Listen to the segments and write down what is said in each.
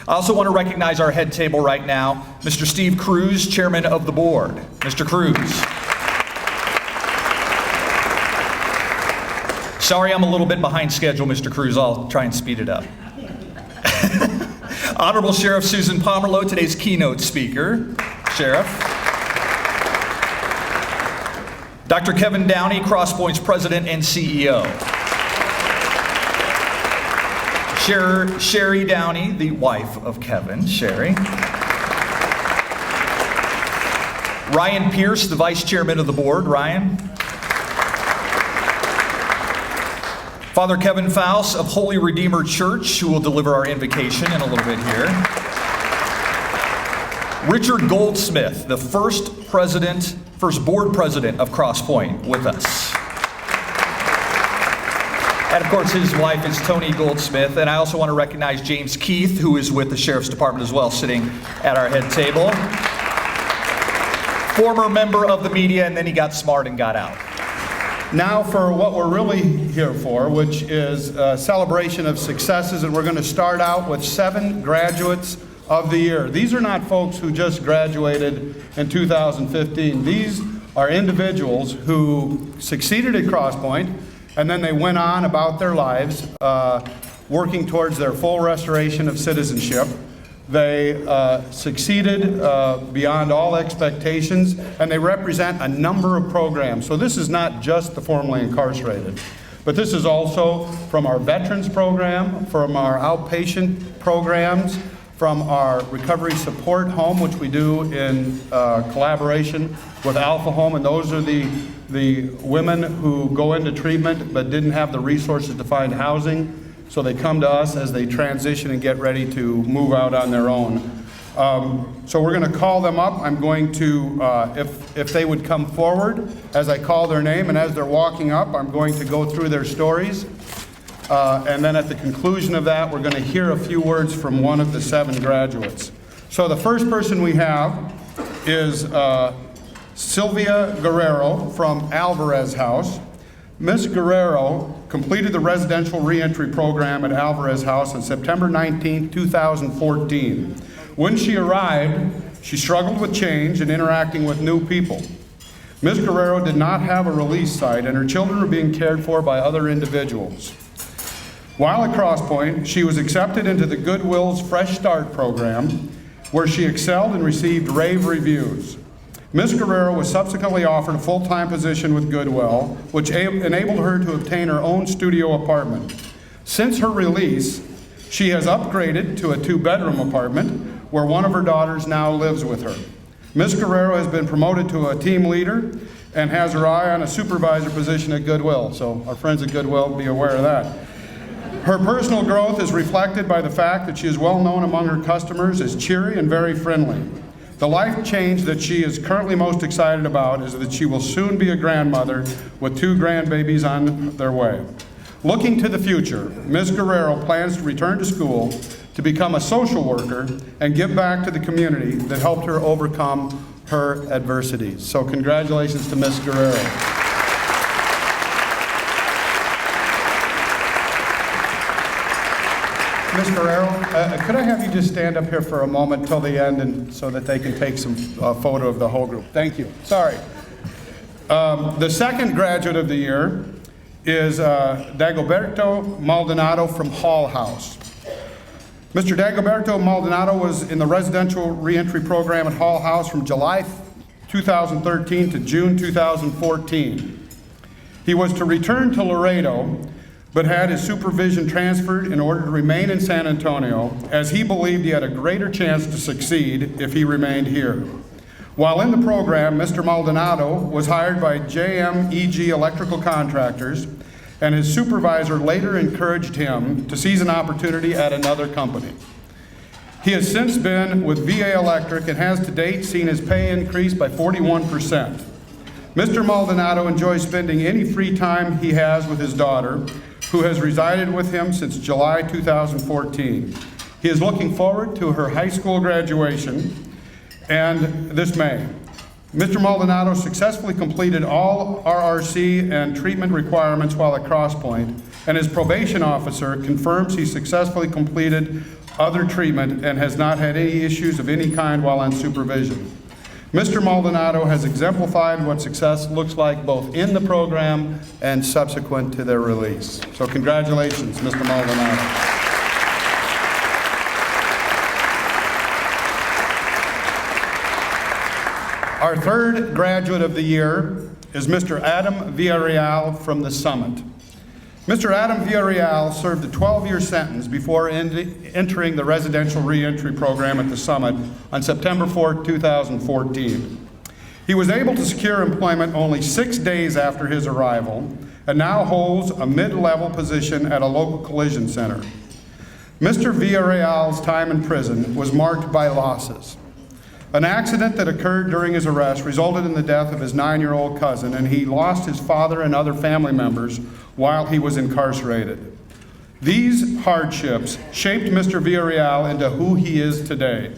I also want to recognize our head table right now, Mr. Steve Cruz, Chairman of the Board. Mr. Cruz. Sorry I'm a little bit behind schedule, Mr. Cruz. I'll try and speed it up. Honorable Sheriff Susan Pomerleau, today's keynote speaker. Sheriff. Dr. Kevin Downey, Crosspoint's President and CEO. Sherry Downey, the wife of Kevin, Sherry. Ryan Pierce, the Vice Chairman of the Board, Ryan. Father Kevin Faust of Holy Redeemer Church, who will deliver our invocation in a little bit here. Richard Goldsmith, the first board president of Crosspoint, with us. And of course, his wife is Tony Goldsmith. And I also want to recognize James Keith, who is with the Sheriff's Department as well, sitting at our head table. Former member of the media, and then he got smart and got out. Now for what we're really here for, which is a celebration of successes, and we're going to start out with 7 graduates of the year. These are not folks who just graduated in 2015. These are individuals who succeeded at Crosspoint, and then they went on about their lives, working towards their full restoration of citizenship. They succeeded beyond all expectations, and they represent a number of programs. So this is not just the formerly incarcerated, but this is also from our veterans program, from our outpatient programs, from our recovery support home, which we do in collaboration with Alpha Home, and those are the women who go into treatment but didn't have the resources to find housing. So they come to us as they transition and get ready to move out on their own. So we're going to call them up. I'm going to, if they would come forward as I call their name, and as they're walking up, I'm going to go through their stories. And then at the conclusion of that, we're going to hear a few words from one of the 7 graduates. So the first person we have is Sylvia Guerrero from Alvarez House. Ms. Guerrero completed the residential reentry program at Alvarez House on September 19, 2014. When she arrived, she struggled with change and interacting with new people. Ms. Guerrero did not have a release site, and her children were being cared for by other individuals. While at Crosspoint, she was accepted into the Goodwill's Fresh Start program, where she excelled and received rave reviews. Ms. Guerrero was subsequently offered a full-time position with Goodwill, which enabled her to obtain her own studio apartment. Since her release, she has upgraded to a 2-bedroom apartment where one of her daughters now lives with her. Ms. Guerrero has been promoted to a team leader and has her eye on a supervisor position at Goodwill, so our friends at Goodwill, be aware of that. Her personal growth is reflected by the fact that she is well known among her customers as cheery and very friendly. The life change that she is currently most excited about is that she will soon be a grandmother with 2 grandbabies on their way. Looking to the future, Ms. Guerrero plans to return to school to become a social worker and give back to the community that helped her overcome her adversities. So congratulations to Ms. Guerrero. Ms. Guerrero, could I have you just stand up here for a moment till the end, and so that they can take some photo of the whole group? Thank you. Sorry. The second graduate of the year is Dagoberto Maldonado from Hall House. Mr. Dagoberto Maldonado was in the residential reentry program at Hall House from July 2013 to June 2014. He was to return to Laredo, but had his supervision transferred in order to remain in San Antonio, as he believed he had a greater chance to succeed if he remained here. While in the program, Mr. Maldonado was hired by JMEG Electrical Contractors, and his supervisor later encouraged him to seize an opportunity at another company. He has since been with VA Electric and has to date seen his pay increase by 41%. Mr. Maldonado enjoys spending any free time he has with his daughter, who has resided with him since July 2014. He is looking forward to her high school graduation and this May. Mr. Maldonado successfully completed all RRC and treatment requirements while at Crosspoint, and his probation officer confirms he successfully completed other treatment and has not had any issues of any kind while on supervision. Mr. Maldonado has exemplified what success looks like both in the program and subsequent to their release. So congratulations, Mr. Maldonado. Our third graduate of the year is Mr. Adam Villarreal from the Summit. Mr. Adam Villarreal served a 12-year sentence before entering the residential reentry program at the Summit on September 4, 2014. He was able to secure employment only 6 days after his arrival and now holds a mid-level position at a local collision center. Mr. Villarreal's time in prison was marked by losses. An accident that occurred during his arrest resulted in the death of his 9-year-old cousin, and he lost his father and other family members while he was incarcerated. These hardships shaped Mr. Villarreal into who he is today.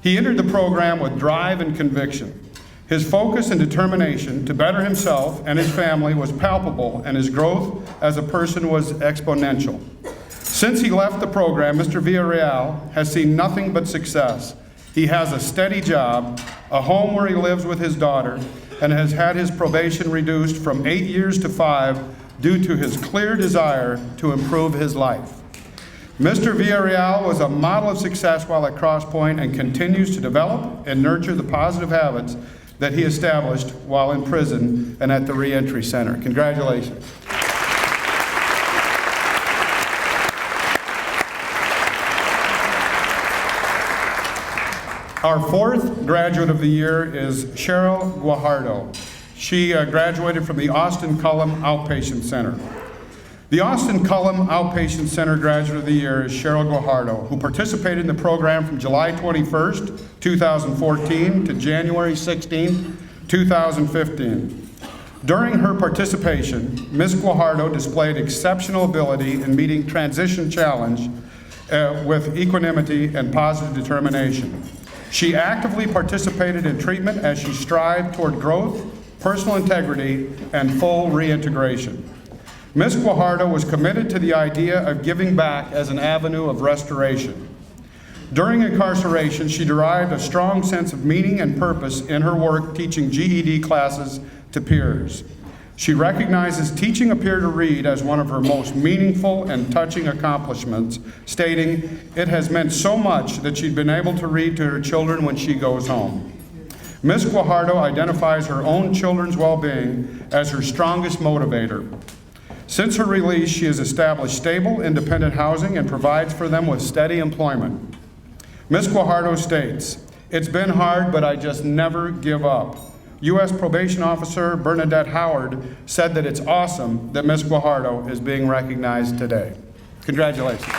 He entered the program with drive and conviction. His focus and determination to better himself and his family was palpable, and his growth as a person was exponential. Since he left the program, Mr. Villarreal has seen nothing but success. He has a steady job, a home where he lives with his daughter, and has had his probation reduced from 8 years to 5 due to his clear desire to improve his life. Mr. Villarreal was a model of success while at Crosspoint and continues to develop and nurture the positive habits that he established while in prison and at the Reentry Center. Congratulations. Our fourth graduate of the year is Cheryl Guajardo. She graduated from the Austin Cullum Outpatient Center. The Austin Cullum Outpatient Center graduate of the year is Cheryl Guajardo, who participated in the program from July 21st, 2014 to January 16, 2015. During her participation, Ms. Guajardo displayed exceptional ability in meeting transition challenge with equanimity and positive determination. She actively participated in treatment as she strived toward growth, personal integrity, and full reintegration. Ms. Guajardo was committed to the idea of giving back as an avenue of restoration. During incarceration, she derived a strong sense of meaning and purpose in her work teaching GED classes to peers. She recognizes teaching a peer to read as one of her most meaningful and touching accomplishments, stating, "It has meant so much that she'd been able to read to her children when she goes home." Ms. Guajardo identifies her own children's well-being as her strongest motivator. Since her release, she has established stable, independent housing and provides for them with steady employment. Ms. Guajardo states, "It's been hard, but I just never give up." U.S. Probation Officer Bernadette Howard said that it's awesome that Ms. Guajardo is being recognized today. Congratulations.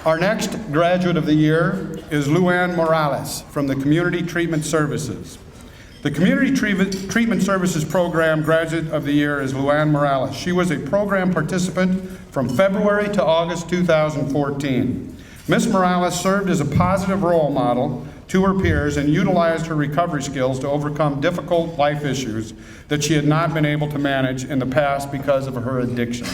Our next graduate of the year is Luann Morales from the Community Treatment Services. The Community Treatment Services Program graduate of the year is Luann Morales. She was a program participant from February to August 2014. Ms. Morales served as a positive role model to her peers and utilized her recovery skills to overcome difficult life issues that she had not been able to manage in the past because of her addiction.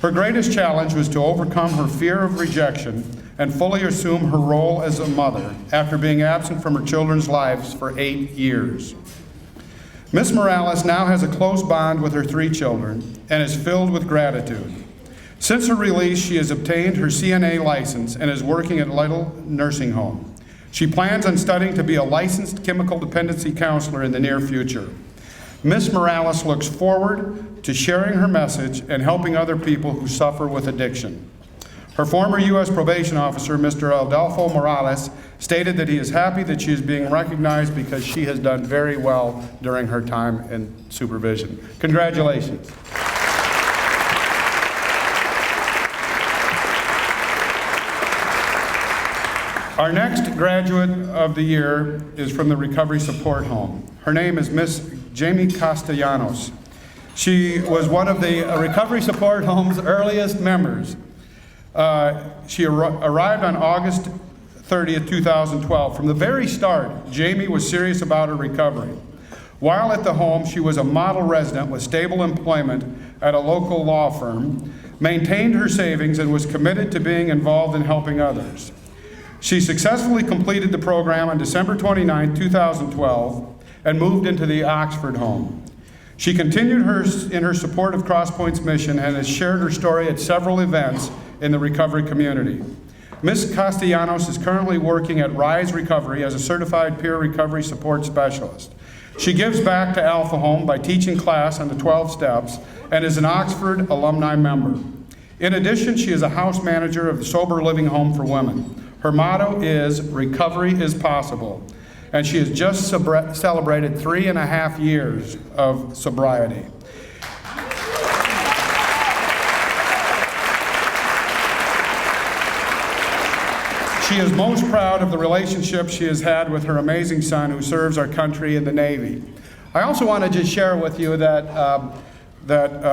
Her greatest challenge was to overcome her fear of rejection and fully assume her role as a mother after being absent from her children's lives for 8 years. Ms. Morales now has a close bond with her 3 children and is filled with gratitude. Since her release, she has obtained her CNA license and is working at Lytle Nursing Home. She plans on studying to be a licensed chemical dependency counselor in the near future. Ms. Morales looks forward to sharing her message and helping other people who suffer with addiction. Her former U.S. probation officer, Mr. Adolfo Morales, stated that he is happy that she is being recognized because she has done very well during her time in supervision. Congratulations. Our next graduate of the year is from the Recovery Support Home. Her name is Miss Jamie Castellanos. She was one of the Recovery Support Home's earliest members. She arrived on August 30th, 2012. From the very start, Jamie was serious about her recovery. While at the home, she was a model resident with stable employment at a local law firm, maintained her savings, and was committed to being involved in helping others. She successfully completed the program on December 29, 2012, and moved into the Oxford home. She continued in her support of Crosspoint's mission and has shared her story at several events in the recovery community. Ms. Castellanos is currently working at Rise Recovery as a certified peer recovery support specialist. She gives back to Alpha Home by teaching class on the 12 steps and is an Oxford alumni member. In addition, she is a house manager of the Sober Living Home for Women. Her motto is, "Recovery is possible," and she has just celebrated 3.5 years of sobriety. She is most proud of the relationship she has had with her amazing son who serves our country in the Navy. I also want to just share with you that,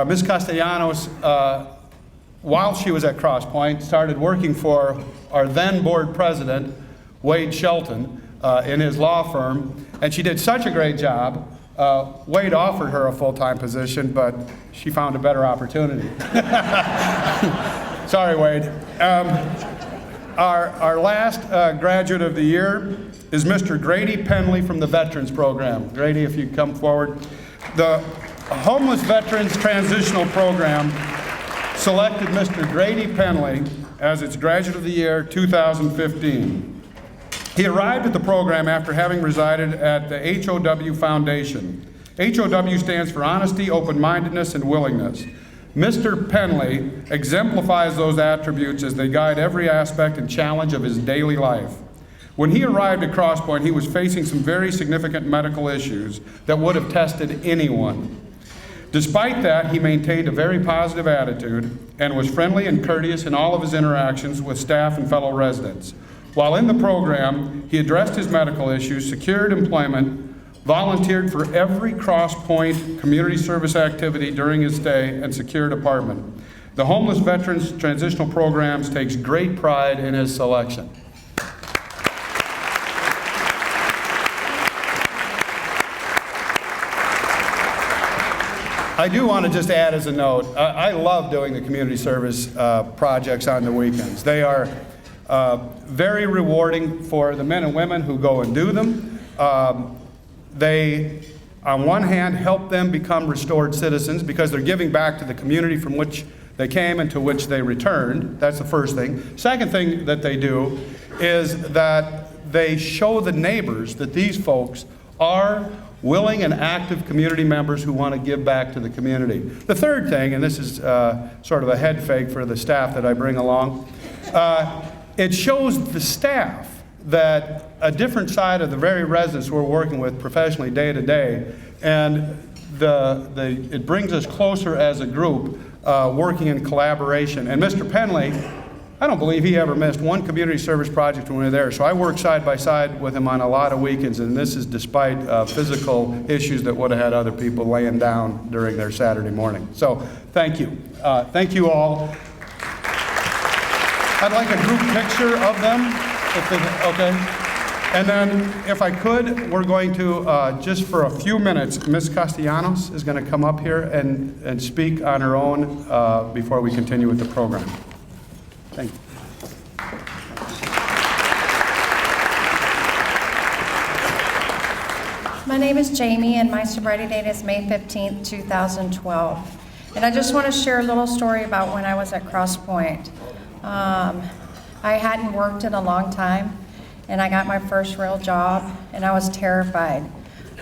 Ms. Castellanos, while she was at Crosspoint, started working for our then board president, Wade Shelton, in his law firm, and she did such a great job. Wade offered her a full-time position, but she found a better opportunity. Sorry, Wade. Our last graduate of the year is Mr. Grady Penley from the Veterans Program. Grady, if you'd come forward. The Homeless Veterans Transitional Program selected Mr. Grady Penley as its Graduate of the Year 2015. He arrived at the program after having resided at the HOW Foundation. HOW stands for Honesty, Open-Mindedness, and Willingness. Mr. Penley exemplifies those attributes as they guide every aspect and challenge of his daily life. When he arrived at Crosspoint, he was facing some very significant medical issues that would have tested anyone. Despite that, he maintained a very positive attitude and was friendly and courteous in all of his interactions with staff and fellow residents. While in the program, he addressed his medical issues, secured employment, volunteered for every Crosspoint community service activity during his stay, and secured apartment. The Homeless Veterans Transitional Programs takes great pride in his selection. I do want to just add as a note, I love doing the community service projects on the weekends. They are very rewarding for the men and women who go and do them. They, on one hand, help them become restored citizens because they're giving back to the community from which they came and to which they returned. That's the first thing. Second thing that they do is that they show the neighbors that these folks are willing and active community members who want to give back to the community. The third thing, and this is sort of a head fake for the staff that I bring along, it shows the staff that a different side of the very residents we're working with professionally day to day, and it brings us closer as a group working in collaboration. And Mr. Penley, I don't believe he ever missed one community service project when we were there, so I work side by side with him on a lot of weekends, and this is despite physical issues that would have had other people laying down during their Saturday morning. So thank you. Thank you all. I'd like a group picture of them. Okay. And then, if I could, we're going to, just for a few minutes, Ms. Castellanos is going to come up here and speak on her own before we continue with the program. Thank you. My name is Jamie, and my sobriety date is May 15th, 2012. And I just want to share a little story about when I was at Crosspoint. I hadn't worked in a long time, and I got my first real job, and I was terrified.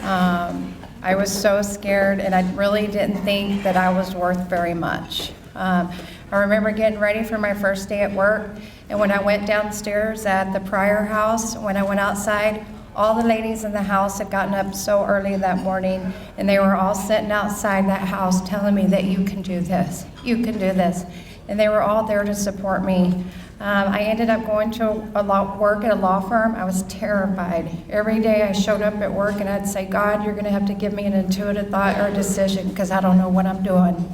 I was so scared, and I really didn't think that I was worth very much. I remember getting ready for my first day at work, and when I went downstairs at the prior house, when I went outside, all the ladies in the house had gotten up so early that morning, and they were all sitting outside that house telling me that you can do this, you can do this. And they were all there to support me. I ended up going to work at a law firm. I was terrified. Every day I showed up at work and I'd say, God, you're gonna have to give me an intuitive thought or a decision because I don't know what I'm doing.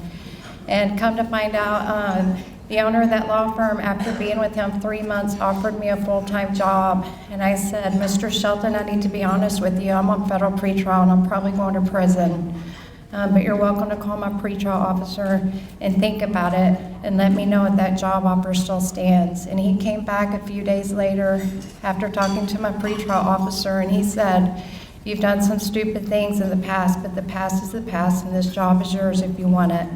And come to find out, The owner of that law firm, after being with him 3 months, offered me a full-time job. And I said, Mr. Shelton, I need to be honest with you. I'm on federal pretrial and I'm probably going to prison. But you're welcome to call my pretrial officer and think about it and let me know if that job offer still stands. And he came back a few days later after talking to my pretrial officer, and he said, you've done some stupid things in the past, but the past is the past and this job is yours if you want it.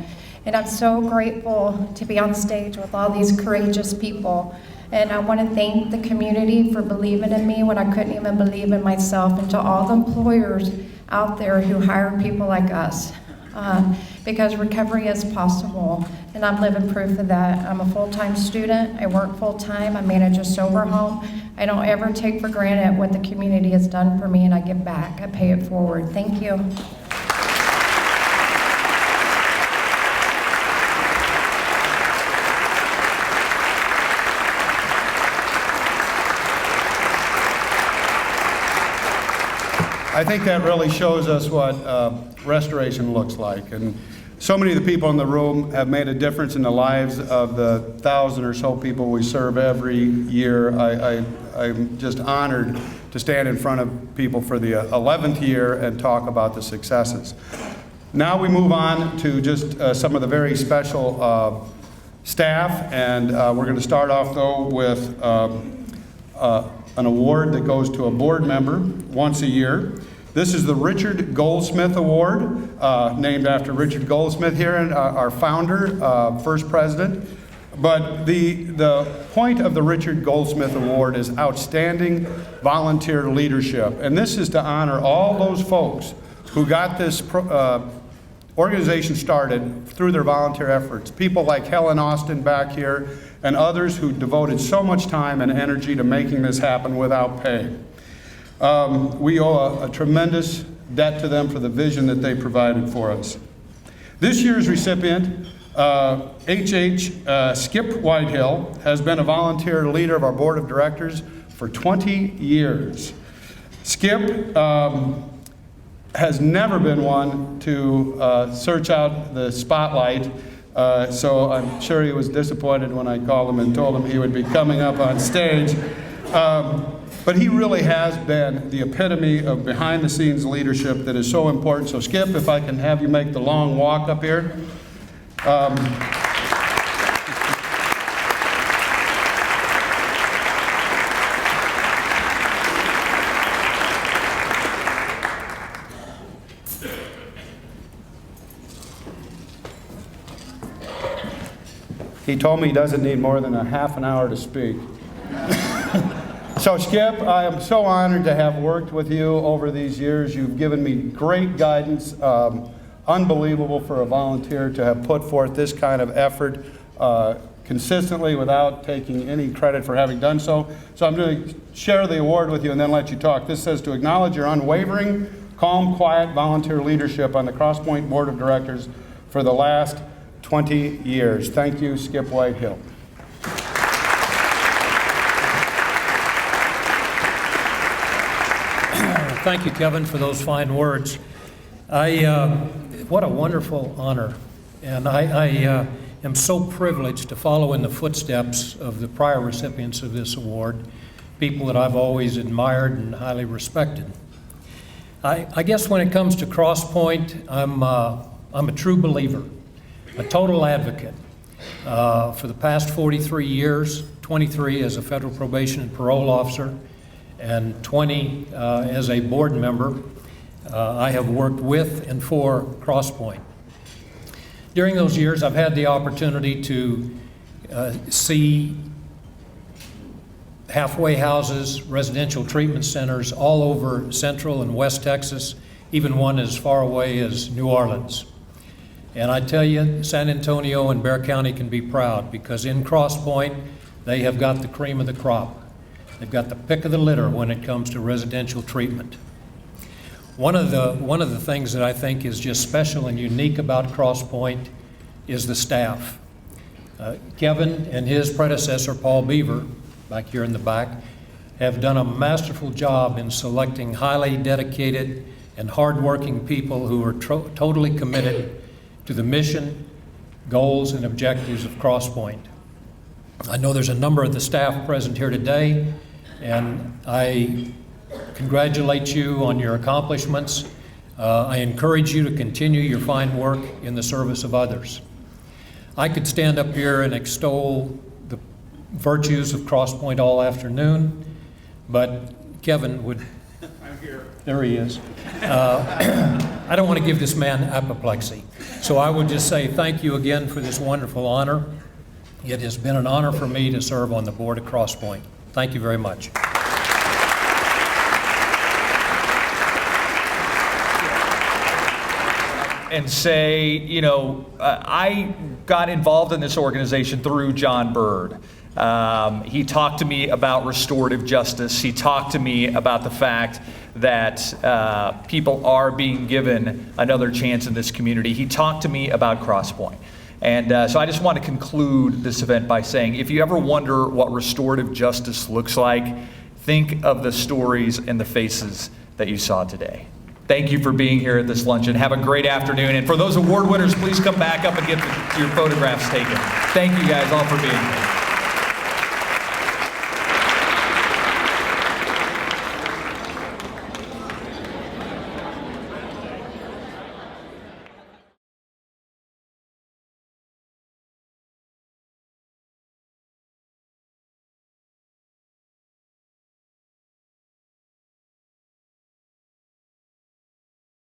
And I'm so grateful to be on stage with all these courageous people. And I want to thank the community for believing in me when I couldn't even believe in myself, and to all the employers out there who hire people like us. Because recovery is possible, and I'm living proof of that. I'm a full-time student, I work full-time, I manage a sober home. I don't ever take for granted what the community has done for me, and I give back, I pay it forward. Thank you. I think that really shows us what restoration looks like. And so many of the people in the room have made a difference in the lives of the 1,000 or so people we serve every year. I'm just honored to stand in front of people for the 11th year and talk about the successes. Now we move on to just some of the very special staff, and we're going to start off though with an award that goes to a board member once a year. This is the Richard Goldsmith Award, named after Richard Goldsmith here, and our founder, first president. But the point of the Richard Goldsmith Award is outstanding volunteer leadership. And this is to honor all those folks who got this organization started through their volunteer efforts. People like Helen Austin back here, and others who devoted so much time and energy to making this happen without pay. We owe a tremendous debt to them for the vision that they provided for us. This year's recipient, H.H. Skip Whitehill, has been a volunteer leader of our board of directors for 20 years. Skip has never been one to search out the spotlight. So I'm sure he was disappointed when I called him and told him he would be coming up on stage. But he really has been the epitome of behind-the-scenes leadership that is so important. So Skip, if I can have you make the long walk up here. He told me he doesn't need more than a half an hour to speak. So Skip, I am so honored to have worked with you over these years. You've given me great guidance, unbelievable for a volunteer to have put forth this kind of effort consistently without taking any credit for having done so. So I'm going to share the award with you and then let you talk. This says to acknowledge your unwavering, calm, quiet volunteer leadership on the Crosspoint Board of Directors for the last 20 years. Thank you, Skip Whitehill. Thank you, Kevin, for those fine words. What a wonderful honor. And I am so privileged to follow in the footsteps of the prior recipients of this award, people that I've always admired and highly respected. I guess when it comes to Crosspoint, I'm a true believer, a total advocate. For the past 43 years, 23 as a federal probation and parole officer, and 20 as a board member, I have worked with and for Crosspoint. During those years, I've had the opportunity to see halfway houses, residential treatment centers all over Central and West Texas, even one as far away as New Orleans. And I tell you, San Antonio and Bexar County can be proud, because in Crosspoint, they have got the cream of the crop. They've got the pick of the litter when it comes to residential treatment. One of the things that I think is just special and unique about Crosspoint is the staff. Kevin and his predecessor, Paul Beaver, back here in the back, have done a masterful job in selecting highly dedicated and hardworking people who are totally committed to the mission, goals, and objectives of Crosspoint. I know there's a number of the staff present here today, and I congratulate you on your accomplishments. I encourage you to continue your fine work in the service of others. I could stand up here and extol the virtues of Crosspoint all afternoon, but Kevin would... I'm here. There he is. I don't want to give this man apoplexy. So I would just say thank you again for this wonderful honor. It has been an honor for me to serve on the board of Crosspoint. Thank you very much. And say, you know, I got involved in this organization through John Bird. He talked to me about restorative justice. He talked to me about the fact that people are being given another chance in this community. He talked to me about Crosspoint. And so I just want to conclude this event by saying, if you ever wonder what restorative justice looks like, think of the stories and the faces that you saw today. Thank you for being here at this luncheon. Have a great afternoon. And for those award winners, please come back up and get your photographs taken. Thank you guys all for being here.